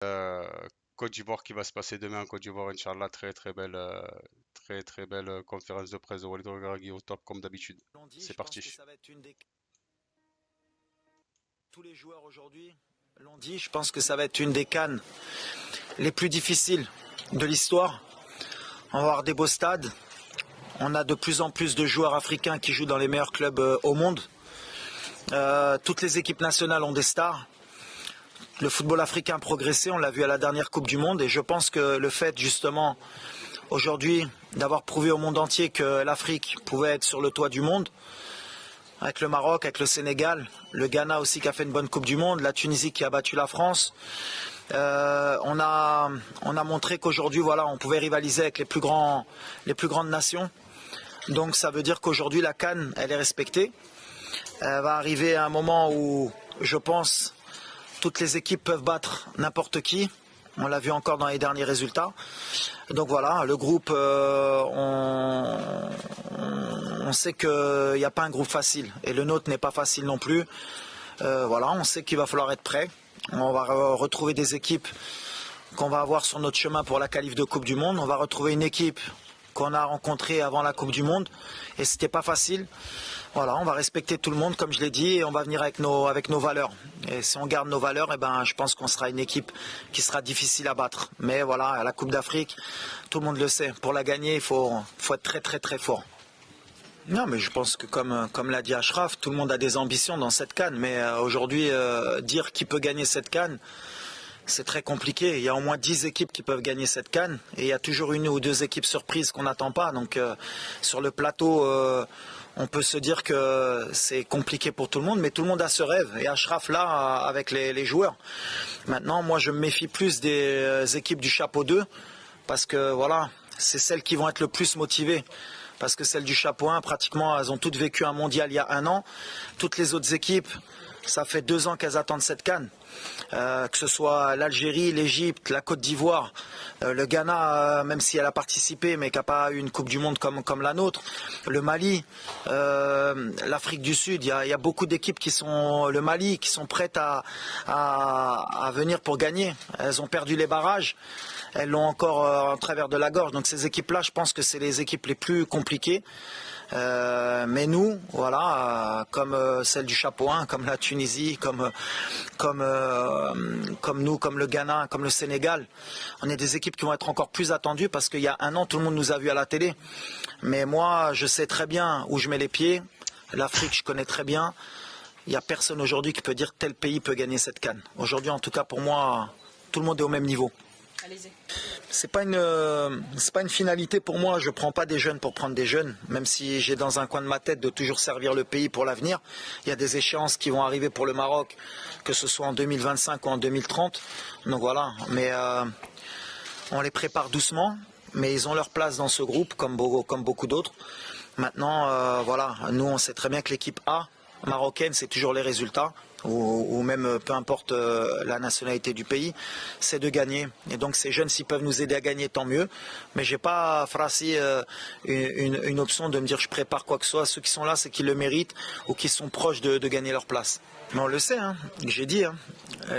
Euh, Côte d'Ivoire qui va se passer demain en Côte d'Ivoire, Inch'Allah. Très belle conférence de presse de Walid Regragui au top comme d'habitude. Lundi, C'est je pense parti. que ça va être une des... Tous les joueurs aujourd'hui l'ont dit, je pense que ça va être une des CAN les plus difficiles de l'histoire. On va avoir des beaux stades. On a de plus en plus de joueurs africains qui jouent dans les meilleurs clubs au monde. Toutes les équipes nationales ont des stars. Le football africain a progressé, on l'a vu à la dernière Coupe du Monde. Et je pense que le fait justement aujourd'hui d'avoir prouvé au monde entier que l'Afrique pouvait être sur le toit du monde, avec le Maroc, avec le Sénégal, le Ghana aussi qui a fait une bonne Coupe du Monde, la Tunisie qui a battu la France. On a montré qu'aujourd'hui, voilà, on pouvait rivaliser avec les plus grandes nations. Donc ça veut dire qu'aujourd'hui, la CAN, elle est respectée. Elle va arriver à un moment où, je pense, toutes les équipes peuvent battre n'importe qui. On l'a vu encore dans les derniers résultats. Donc voilà, le groupe, on sait qu'il n'y a pas un groupe facile. Et le nôtre n'est pas facile non plus. Voilà, on sait qu'il va falloir être prêt. On va retrouver des équipes qu'on va avoir sur notre chemin pour la qualif de Coupe du Monde. On va retrouver une équipe qu'on a rencontrée avant la Coupe du Monde. Et c'était pas facile. Voilà, on va respecter tout le monde, comme je l'ai dit, et on va venir avec nos valeurs. Et si on garde nos valeurs, eh ben, je pense qu'on sera une équipe qui sera difficile à battre. Mais voilà, à la Coupe d'Afrique, tout le monde le sait. Pour la gagner, il faut être très très très fort. Non, mais je pense que comme l'a dit Achraf, tout le monde a des ambitions dans cette CAN. Mais aujourd'hui, dire qui peut gagner cette CAN, c'est très compliqué. Il y a au moins 10 équipes qui peuvent gagner cette CAN. Et il y a toujours une ou deux équipes surprises qu'on n'attend pas. Donc sur le plateau, on peut se dire que c'est compliqué pour tout le monde. Mais tout le monde a ce rêve. Et Achraf là, avec les joueurs. Maintenant, moi, je me méfie plus des équipes du chapeau 2. Parce que voilà, c'est celles qui vont être le plus motivées. Parce que celles du chapeau 1, pratiquement, elles ont toutes vécu un mondial il y a un an. Toutes les autres équipes, ça fait 2 ans qu'elles attendent cette CAN. Que ce soit l'Algérie, l'Égypte, la Côte d'Ivoire, le Ghana, même si elle a participé, mais qui n'a pas eu une Coupe du Monde comme la nôtre, le Mali, l'Afrique du Sud, il y a beaucoup d'équipes le Mali, qui sont prêtes à venir pour gagner. Elles ont perdu les barrages. Elles l'ont encore en travers de la gorge. Donc ces équipes-là, je pense que c'est les équipes les plus compliquées. Mais nous, voilà, comme celle du chapeau 1, comme la Tunisie, comme nous, comme le Ghana, comme le Sénégal, on est des équipes qui vont être encore plus attendues parce qu'il y a un an, tout le monde nous a vus à la télé. Mais moi, je sais très bien où je mets les pieds. L'Afrique, je connais très bien. Il n'y a personne aujourd'hui qui peut dire tel pays peut gagner cette CAN. Aujourd'hui, en tout cas, pour moi, tout le monde est au même niveau. Allez-y. C'est pas une finalité pour moi. Je prends pas des jeunes pour prendre des jeunes, même si j'ai dans un coin de ma tête de toujours servir le pays pour l'avenir. Il y a des échéances qui vont arriver pour le Maroc, que ce soit en 2025 ou en 2030. Donc voilà, mais on les prépare doucement, mais ils ont leur place dans ce groupe, comme beaucoup d'autres. Maintenant, voilà, nous on sait très bien que l'équipe A marocaine, c'est toujours les résultats. Ou même peu importe la nationalité du pays, c'est de gagner. Et donc ces jeunes, s'ils peuvent nous aider à gagner, tant mieux. Mais j'ai pas phrasé une option de me dire je prépare quoi que ce soit. Ceux qui sont là, c'est qu'ils le méritent ou qui sont proches de gagner leur place. Mais on le sait, hein, j'ai dit, hein,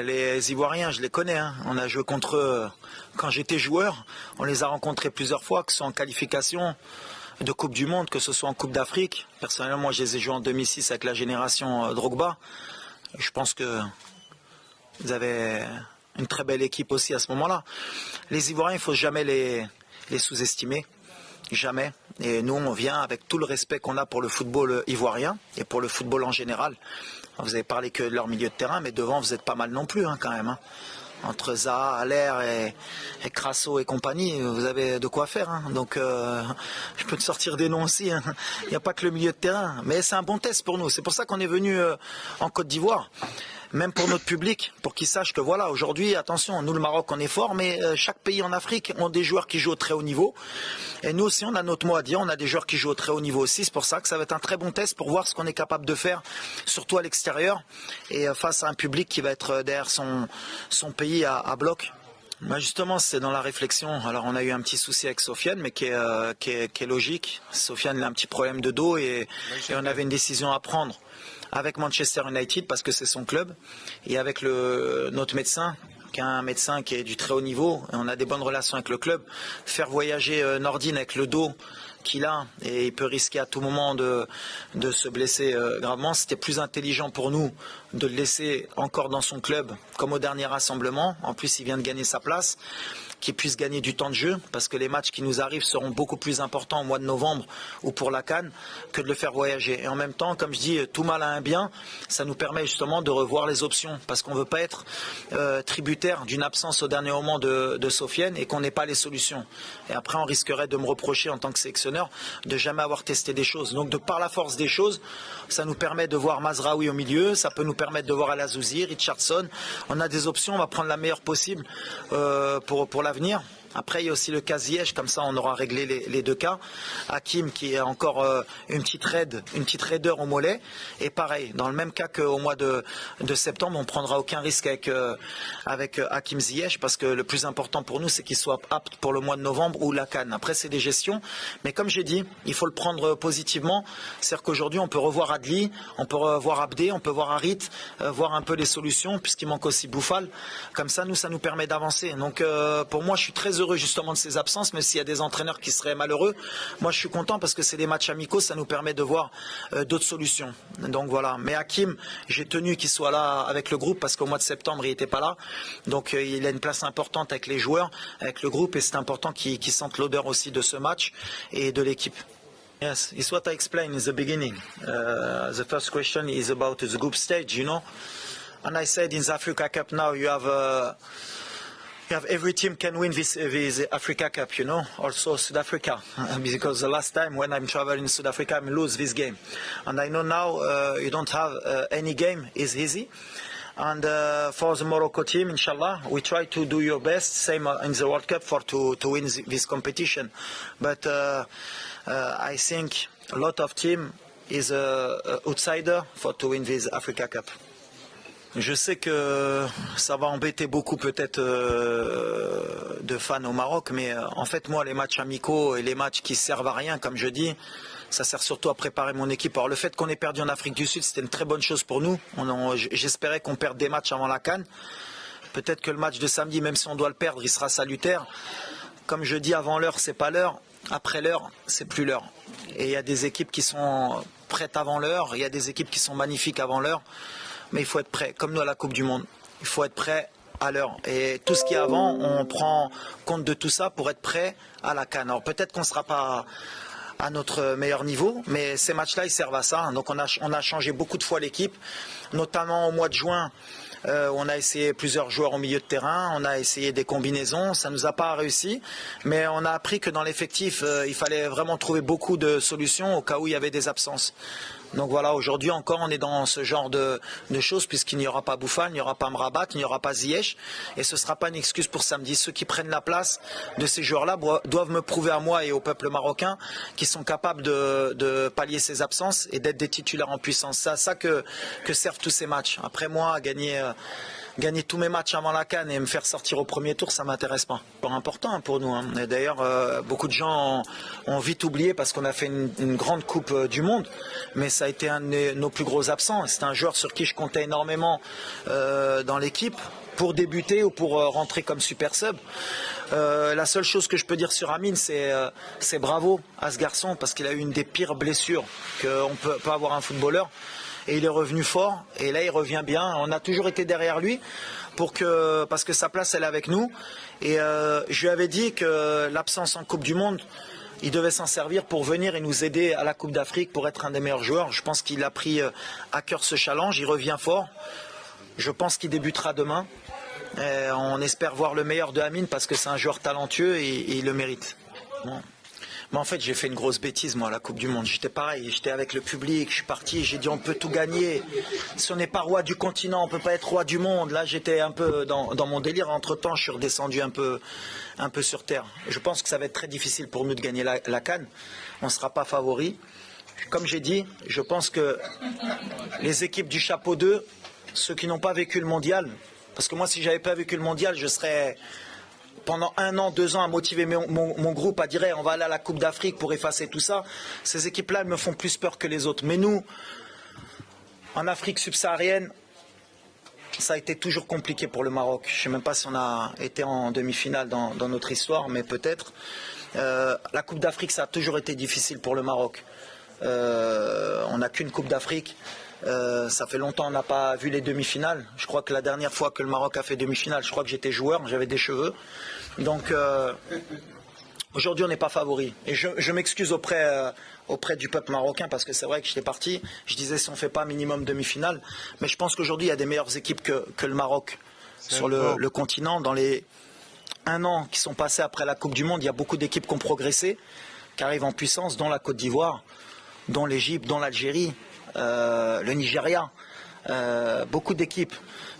les Ivoiriens, je les connais. Hein, on a joué contre eux quand j'étais joueur. On les a rencontrés plusieurs fois, que ce soit en qualification de Coupe du Monde, que ce soit en Coupe d'Afrique. Personnellement, moi, je les ai joués en 2006 avec la génération Drogba. Je pense que vous avez une très belle équipe aussi à ce moment-là. Les Ivoiriens, il ne faut jamais les sous-estimer. Jamais. Et nous, on vient avec tout le respect qu'on a pour le football ivoirien et pour le football en général. Vous avez parlé que de leur milieu de terrain, mais devant, vous êtes pas mal non plus, hein, quand même. Hein. Entre Zaha, Haller et Crasso et compagnie, vous avez de quoi faire. Hein. Donc, je peux te sortir des noms aussi. Hein. Il n'y a pas que le milieu de terrain. Mais c'est un bon test pour nous. C'est pour ça qu'on est venu en Côte d'Ivoire. Même pour notre public, pour qu'ils sachent que voilà, aujourd'hui, attention, nous le Maroc, on est fort, mais chaque pays en Afrique ont des joueurs qui jouent au très haut niveau. Et nous aussi, on a notre mot à dire, on a des joueurs qui jouent au très haut niveau aussi. C'est pour ça que ça va être un très bon test pour voir ce qu'on est capable de faire, surtout à l'extérieur, et face à un public qui va être derrière son pays à bloc. Bah justement, c'est dans la réflexion. Alors, on a eu un petit souci avec Sofiane, mais qui est logique. Sofiane il a un petit problème de dos et on avait une décision à prendre avec Manchester United parce que c'est son club et avec notre médecin qui est un médecin qui est du très haut niveau, et on a des bonnes relations avec le club. Faire voyager Nordin avec le dos qu'il a, et il peut risquer à tout moment de se blesser gravement, c'était plus intelligent pour nous de le laisser encore dans son club, comme au dernier rassemblement. En plus, il vient de gagner sa place, qu'il puisse gagner du temps de jeu, parce que les matchs qui nous arrivent seront beaucoup plus importants au mois de novembre ou pour la CAN que de le faire voyager. Et en même temps, comme je dis, tout mal a un bien, ça nous permet justement de revoir les options, parce qu'on ne veut pas être tributaire d'une absence au dernier moment de Sofiane et qu'on n'ait pas les solutions. Et après, on risquerait de me reprocher en tant que sélectionneur de jamais avoir testé des choses. Donc, de par la force des choses, ça nous permet de voir Mazraoui au milieu, ça peut nous permettre de voir Al-Azouzi, Richardson. On a des options, on va prendre la meilleure possible pour l'avenir. Après, il y a aussi le cas Ziyech, comme ça on aura réglé les deux cas. Hakim qui est encore une petite raideur au mollet. Et pareil, dans le même cas qu'au mois de septembre, on ne prendra aucun risque avec Hakim Ziyech, parce que le plus important pour nous, c'est qu'il soit apte pour le mois de novembre ou la CAN. Après, c'est des gestions. Mais comme j'ai dit, il faut le prendre positivement. C'est-à-dire qu'aujourd'hui, on peut revoir Adli, on peut revoir Abdé, on peut voir Harit, voir un peu les solutions, puisqu'il manque aussi Bouffal. Comme ça, ça nous permet d'avancer. Donc, pour moi, je suis très heureux justement de ces absences, mais s'il y a des entraîneurs qui seraient malheureux, moi je suis content parce que c'est des matchs amicaux, ça nous permet de voir d'autres solutions. Donc voilà. Mais Hakim, j'ai tenu qu'il soit là avec le groupe parce qu'au mois de septembre il n'était pas là, donc il a une place importante avec les joueurs, avec le groupe, et c'est important qu'il sente l'odeur aussi de ce match et de l'équipe. Yes, it's what I explained in the beginning. The first question is about the group stage, you know, and I said in the Africa Cup now you have every team can win this Africa Cup, you know, also South Africa, because the last time when I'm traveling in South Africa, I lose this game. And I know now you don't have any game is easy. And for the Morocco team, inshallah, we try to do your best, same in the World Cup, to win this competition. But I think a lot of team is an outsider to win this Africa Cup. Je sais que ça va embêter beaucoup peut-être de fans au Maroc, mais en fait moi les matchs amicaux et les matchs qui servent à rien, comme je dis, ça sert surtout à préparer mon équipe. Alors le fait qu'on ait perdu en Afrique du Sud, c'était une très bonne chose pour nous. J'espérais qu'on perde des matchs avant la CAN. Peut-être que le match de samedi, même si on doit le perdre, il sera salutaire. Comme je dis, avant l'heure, c'est pas l'heure. Après l'heure, c'est plus l'heure. Et il y a des équipes qui sont prêtes avant l'heure, il y a des équipes qui sont magnifiques avant l'heure. Mais il faut être prêt, comme nous à la Coupe du Monde. Il faut être prêt à l'heure. Et tout ce qui est avant, on prend compte de tout ça pour être prêt à la CAN. Alors peut-être qu'on ne sera pas à notre meilleur niveau, mais ces matchs-là, ils servent à ça. Donc on a changé beaucoup de fois l'équipe, notamment au mois de juin. On a essayé plusieurs joueurs au milieu de terrain, on a essayé des combinaisons, ça ne nous a pas réussi, mais on a appris que dans l'effectif, il fallait vraiment trouver beaucoup de solutions au cas où il y avait des absences. Donc voilà, aujourd'hui encore, on est dans ce genre de choses, puisqu'il n'y aura pas Bouffal, il n'y aura pas Mrabat, il n'y aura pas Ziyech, et ce ne sera pas une excuse pour samedi. Ceux qui prennent la place de ces joueurs-là doivent me prouver à moi et au peuple marocain qu'ils sont capables de pallier ces absences et d'être des titulaires en puissance. C'est à ça que servent tous ces matchs. Après moi, gagner tous mes matchs avant la CAN et me faire sortir au premier tour, ça ne m'intéresse pas. C'est important pour nous. Et d'ailleurs, beaucoup de gens ont vite oublié parce qu'on a fait une grande Coupe du Monde, mais ça a été un de nos plus gros absents. C'est un joueur sur qui je comptais énormément dans l'équipe pour débuter ou pour rentrer comme super sub. La seule chose que je peux dire sur Amine, c'est bravo à ce garçon, parce qu'il a eu une des pires blessures qu'on peut avoir un footballeur. Et il est revenu fort, et là il revient bien. On a toujours été derrière lui parce que sa place elle est avec nous. Et je lui avais dit que l'absence en Coupe du Monde, il devait s'en servir pour venir et nous aider à la Coupe d'Afrique pour être un des meilleurs joueurs. Je pense qu'il a pris à cœur ce challenge, il revient fort. Je pense qu'il débutera demain. Et on espère voir le meilleur de Amine parce que c'est un joueur talentueux et il le mérite. Bon. Mais en fait, j'ai fait une grosse bêtise, moi, à la Coupe du Monde. J'étais pareil, j'étais avec le public, je suis parti, j'ai dit on peut tout gagner. Si on n'est pas roi du continent, on ne peut pas être roi du monde. Là, j'étais un peu dans mon délire. Entre-temps, je suis redescendu un peu sur terre. Je pense que ça va être très difficile pour nous de gagner la CAN. On ne sera pas favori. Comme j'ai dit, je pense que les équipes du chapeau 2, ceux qui n'ont pas vécu le mondial, parce que moi, si je n'avais pas vécu le mondial, je serais pendant 1 an, 2 ans à motiver mon groupe à dire on va aller à la Coupe d'Afrique pour effacer tout ça. Ces équipes-là, elles me font plus peur que les autres. Mais nous, en Afrique subsaharienne, Ça a été toujours compliqué pour le Maroc. Je ne sais même pas si on a été en demi-finale dans notre histoire, mais peut-être. La Coupe d'Afrique, ça a toujours été difficile pour le Maroc. On n'a qu'une Coupe d'Afrique. Ça fait longtemps qu'on n'a pas vu les demi-finales. Je crois que la dernière fois que le Maroc a fait demi-finale, je crois que j'étais joueur, j'avais des cheveux. Donc aujourd'hui, on n'est pas favori. Et je m'excuse auprès du peuple marocain parce que c'est vrai que j'étais parti. Je disais si on ne fait pas minimum demi-finale. Mais je pense qu'aujourd'hui, il y a des meilleures équipes que le Maroc sur le continent. Dans les 1 an qui sont passés après la Coupe du Monde, il y a beaucoup d'équipes qui ont progressé, qui arrivent en puissance, dont la Côte d'Ivoire, dont l'Égypte, dont l'Algérie, le Nigeria. Beaucoup d'équipes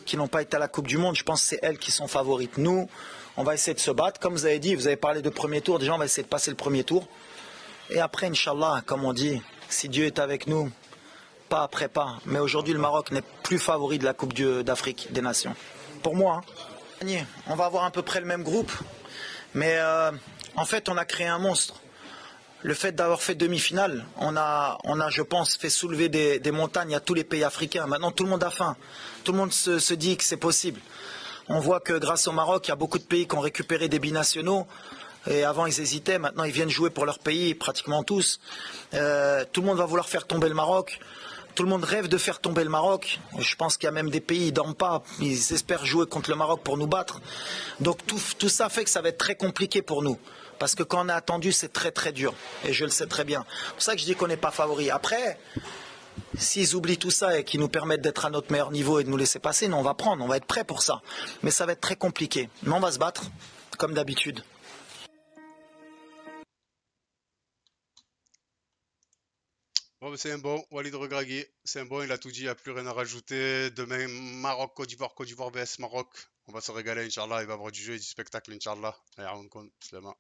qui n'ont pas été à la Coupe du Monde. Je pense que c'est elles qui sont favorites. Nous, on va essayer de se battre. Comme vous avez dit, vous avez parlé de premier tour. Déjà, on va essayer de passer le premier tour. Et après, Inch'Allah, comme on dit, si Dieu est avec nous, pas après pas. Mais aujourd'hui, le Maroc n'est plus favori de la Coupe d'Afrique des Nations. Pour moi, hein. On va avoir à peu près le même groupe. Mais en fait, on a créé un monstre. Le fait d'avoir fait demi-finale, on a, je pense, fait soulever des montagnes à tous les pays africains. Maintenant, tout le monde a faim. Tout le monde se dit que c'est possible. On voit que grâce au Maroc, il y a beaucoup de pays qui ont récupéré des binationaux. Et avant, ils hésitaient. Maintenant, ils viennent jouer pour leur pays, pratiquement tous. Tout le monde va vouloir faire tomber le Maroc. Tout le monde rêve de faire tomber le Maroc. Je pense qu'il y a même des pays, ils ne dorment pas. Ils espèrent jouer contre le Maroc pour nous battre. Donc tout ça fait que ça va être très compliqué pour nous. Parce que quand on a attendu, c'est très très dur. Et je le sais très bien. C'est pour ça que je dis qu'on n'est pas favori. Après, s'ils oublient tout ça et qu'ils nous permettent d'être à notre meilleur niveau et de nous laisser passer, nous on va prendre, on va être prêt pour ça. Mais ça va être très compliqué. Mais on va se battre, comme d'habitude. Bon, c'est un bon, Walid Regragui, c'est un bon, il a tout dit, il n'y a plus rien à rajouter. Demain, Maroc, Côte d'Ivoire vs Maroc. On va se régaler, Inch'Allah, il va y avoir du jeu et du spectacle, Inch'Allah. Allez, on compte, Slama.